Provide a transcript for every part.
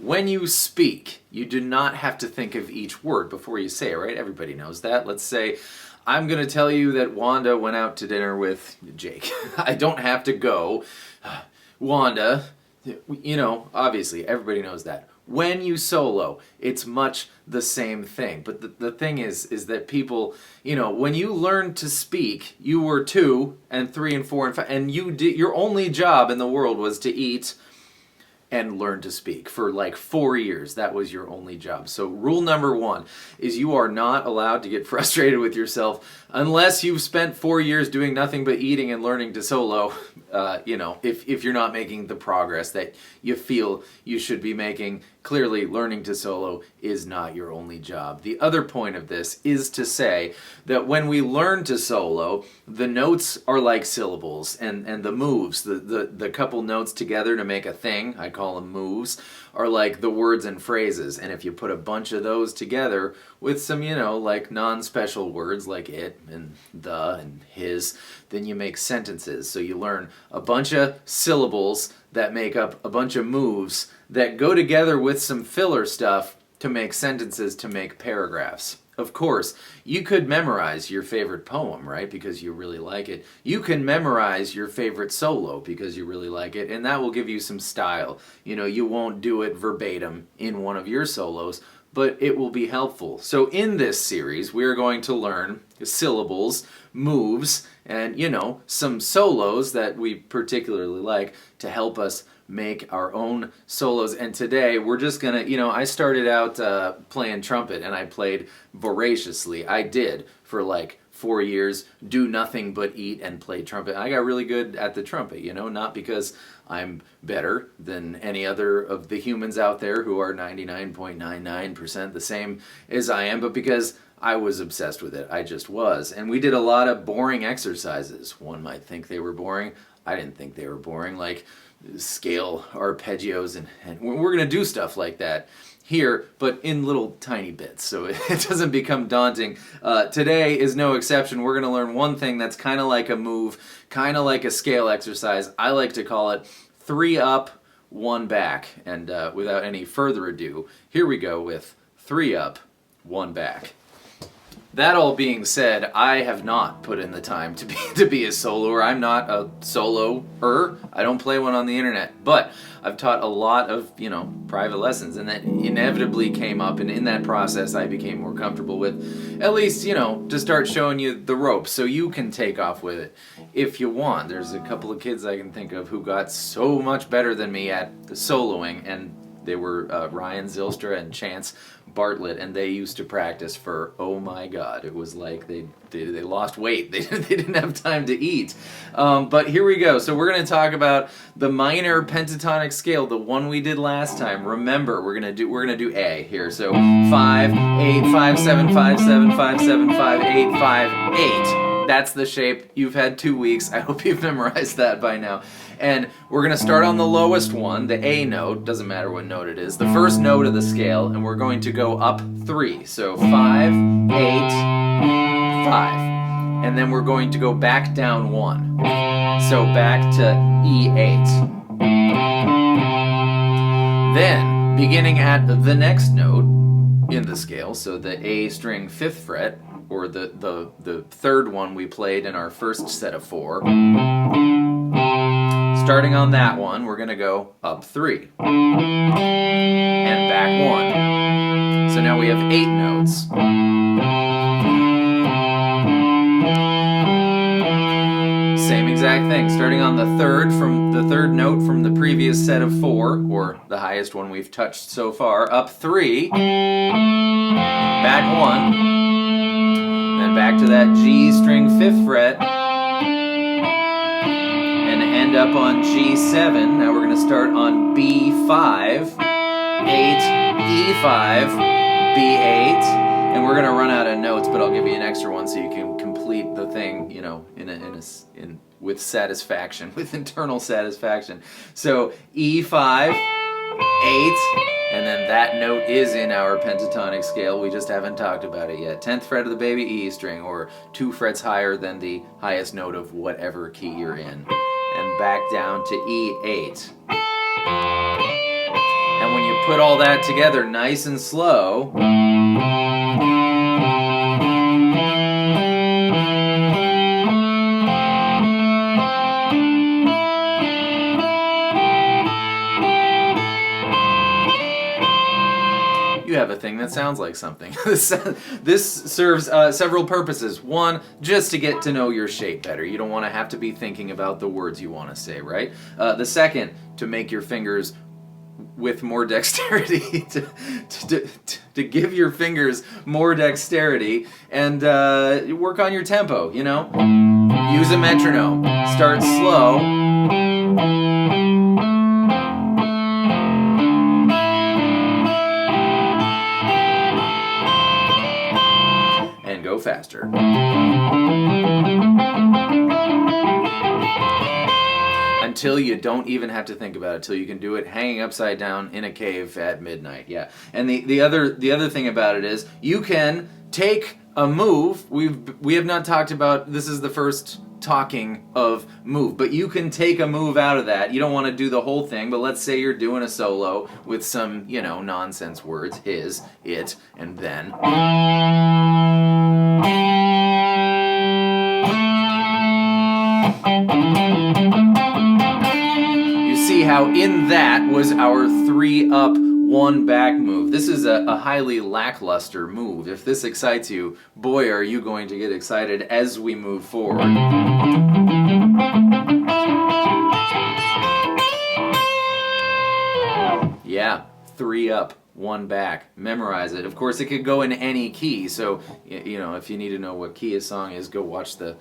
When you speak, you do not have to think of each word before you say it, right? Everybody knows that. Let's say, I'm going to tell you that Wanda went out to dinner with Jake. I don't have to go, Wanda, obviously everybody knows that. When you solo, it's much the same thing. But the thing is that people, when you learn to speak, you were 2 and 3 and 4 and 5, and your only job in the world was to eat and learn to speak for like 4 years. That was your only job. So rule number 1 is you are not allowed to get frustrated with yourself unless you've spent 4 years doing nothing but eating and learning to solo. If you're not making the progress that you feel you should be making, clearly learning to solo is not your only job. The other point of this is to say that when we learn to solo, the notes are like syllables, and the moves, the couple notes together to make a thing, I call them moves, are like the words and phrases. And if you put a bunch of those together with some, like non-special words like it and the and his, then you make sentences. So you learn a bunch of syllables that make up a bunch of moves that go together with some filler stuff to make sentences, to make paragraphs. Of course, you could memorize your favorite poem, right, because you really like it. You can memorize your favorite solo because you really like it, and that will give you some style. You won't do it verbatim in one of your solos, but it will be helpful. So in this series, we are going to learn syllables, moves, and, some solos that we particularly like to help us make our own solos. And today we're just gonna, I started out playing trumpet, and I played voraciously. I did for like 4 years, do nothing but eat and play trumpet. I got really good at the trumpet, not because I'm better than any other of the humans out there who are 99.99% the same as I am, but because I was obsessed with it. I just was. And we did a lot of boring exercises. One might think they were boring. I didn't think they were boring, like scale arpeggios, and we're going to do stuff like that here, but in little tiny bits, so it doesn't become daunting. Today is no exception. We're going to learn one thing that's kind of like a move, kind of like a scale exercise. I like to call it 3 up, 1 back. And without any further ado, here we go with 3 up, 1 back. That all being said, I have not put in the time to be a soloer. I'm not a soloer. I don't play one on the internet, but I've taught a lot of, private lessons, and that inevitably came up, and in that process I became more comfortable with, at least, to start showing you the ropes so you can take off with it if you want. There's a couple of kids I can think of who got so much better than me at soloing, and they were Ryan Zylstra and Chance Bartlett, and they used to practice for, oh my God, it was like they lost weight. They didn't have time to eat. But here we go. So we're going to talk about the minor pentatonic scale, the one we did last time. Remember, we're gonna do A here. So 5, 8, 5, 7, 5, 7, 5, 7, 5, 8, 5, 8. That's the shape. You've had 2 weeks. I hope you've memorized that by now. And we're going to start on the lowest one, the A note, doesn't matter what note it is, the first note of the scale, and we're going to go up 3. So 5, 8, 5. And then we're going to go back down 1. So back to E8. Then, beginning at the next note in the scale, so the A string 5th fret, or the third one we played in our first set of 4. Starting on that one, we're going to go up 3 and back 1. So now we have 8 notes. Same exact thing, starting on the third note from the previous set of 4, or the highest one we've touched so far, up 3, back 1, then back to that G string 5th fret, end up on G7. Now we're going to start on B5, 8, E5, B8, and we're going to run out of notes, but I'll give you an extra one so you can complete the thing, with satisfaction, with internal satisfaction. So E5, 8, and then that note is in our pentatonic scale. We just haven't talked about it yet. 10th fret of the baby E string, or 2 frets higher than the highest note of whatever key you're in. And back down to E8. And when you put all that together nice and slow. You have a thing that sounds like something. This serves several purposes. One, just to get to know your shape better. You don't want to have to be thinking about the words you want to say, right? The second, to make your fingers with more dexterity, to give your fingers more dexterity, and work on your tempo, you know? Use a metronome. Start slow. Go faster. Until you don't even have to think about it, till you can do it hanging upside down in a cave at midnight. Yeah. And the other thing about it is you can take a move. We have not talked about, this is the first talking of move, but you can take a move out of that. You don't want to do the whole thing, but let's say you're doing a solo with some, you know, nonsense words, his, it, and then. You see how in that was our 3 up, 1 back move. This is a highly lackluster move. If this excites you, boy, are you going to get excited as we move forward. Yeah, 3 up, 1 back. Memorize it. Of course, it could go in any key, so you know, if you need to know what key a song is, go watch the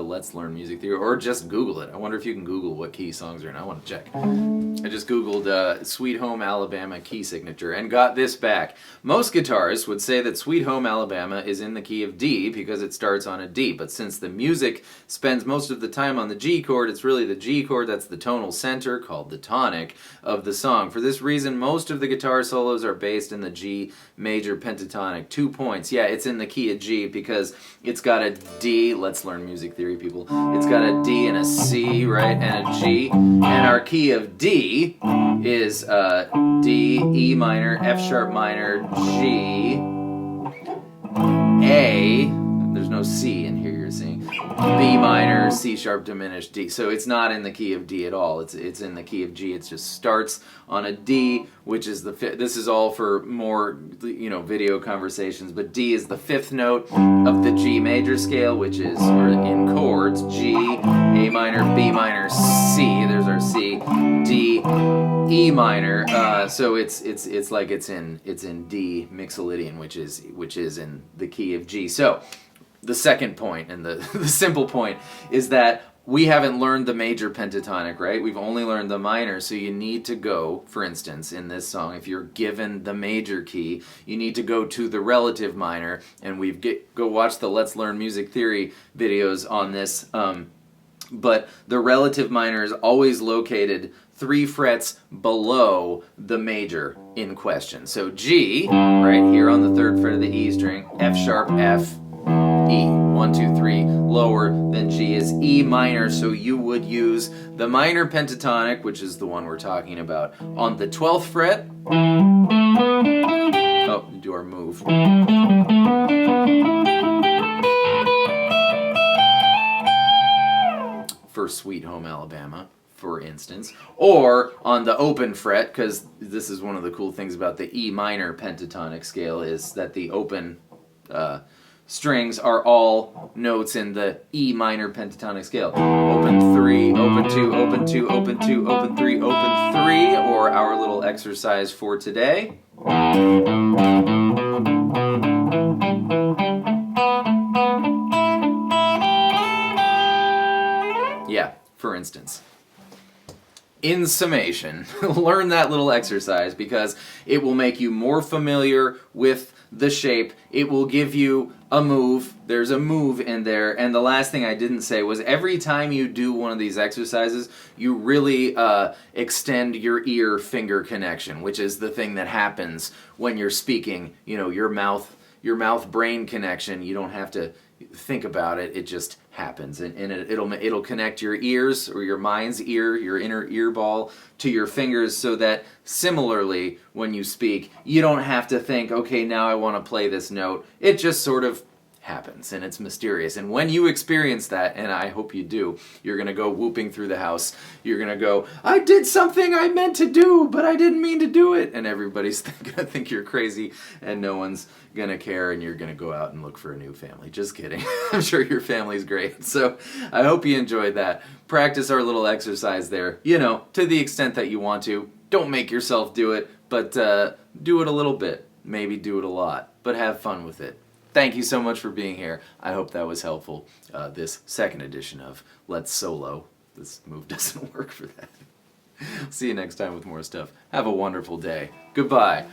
Let's Learn Music Theory, or just Google it. I wonder if you can Google what key songs are in. I want to check. I just Googled Sweet Home Alabama key signature and got this back. Most guitarists would say that Sweet Home Alabama is in the key of D because it starts on a D, but since the music spends most of the time on the G chord, it's really the G chord that's the tonal center, called the tonic, of the song. For this reason, most of the guitar solos are based in the G major pentatonic. 2 points. Yeah, it's in the key of G because it's got a D. Let's learn music theory, people. It's got a D and a C, right, and a G. And our key of D is D, E minor, F sharp minor, G, A. There's no C in here, you're seeing. B minor, C sharp diminished, D. So it's not in the key of D at all. It's in the key of G. It just starts on a D, which is the fifth. This is all for more, you know, video conversations, but D is the 5th note of the G major scale, which is, or in chords, G, A minor, B minor, C. There's our C, D, E minor. So it's like it's in D Mixolydian, which is in the key of G. So the second point, and the simple point, is that we haven't learned the major pentatonic, right? We've only learned the minor, so you need to go, for instance, in this song, if you're given the major key, you need to go to the relative minor, and go watch the Let's Learn Music Theory videos on this, but the relative minor is always located 3 frets below the major in question. So G, right here on the 3rd fret of the E string, F sharp, F, E. 1, 2, 3. Lower than G is E minor, so you would use the minor pentatonic, which is the one we're talking about, on the 12th fret. Oh, do our move. For Sweet Home Alabama, for instance, or on the open fret, because this is one of the cool things about the E minor pentatonic scale, is that the open strings are all notes in the E minor pentatonic scale. Open 3, open 2, open 2, open 2, open 3, open 3, or our little exercise for today. Yeah, for instance. In summation, learn that little exercise because it will make you more familiar with the shape. It will give you a move. There's a move in there. And the last thing I didn't say was every time you do one of these exercises, you really extend your ear-finger connection, which is the thing that happens when you're speaking. You know, your mouth-brain connection. You don't have to think about it, it just happens, and it'll connect your ears, or your mind's ear, your inner ear ball, to your fingers, so that similarly when you speak, you don't have to think, okay, now I want to play this note. It just sort of happens, and it's mysterious. And when you experience that, and I hope you do, you're going to go whooping through the house. You're going to go, I did something I meant to do, but I didn't mean to do it. And everybody's going to think you're crazy, and no one's going to care, and you're going to go out and look for a new family. Just kidding. I'm sure your family's great. So I hope you enjoyed that. Practice our little exercise there, you know, to the extent that you want to. Don't make yourself do it, but do it a little bit. Maybe do it a lot, but have fun with it. Thank you so much for being here. I hope that was helpful. This second edition of Let's Solo. This move doesn't work for that. See you next time with more stuff. Have a wonderful day. Goodbye.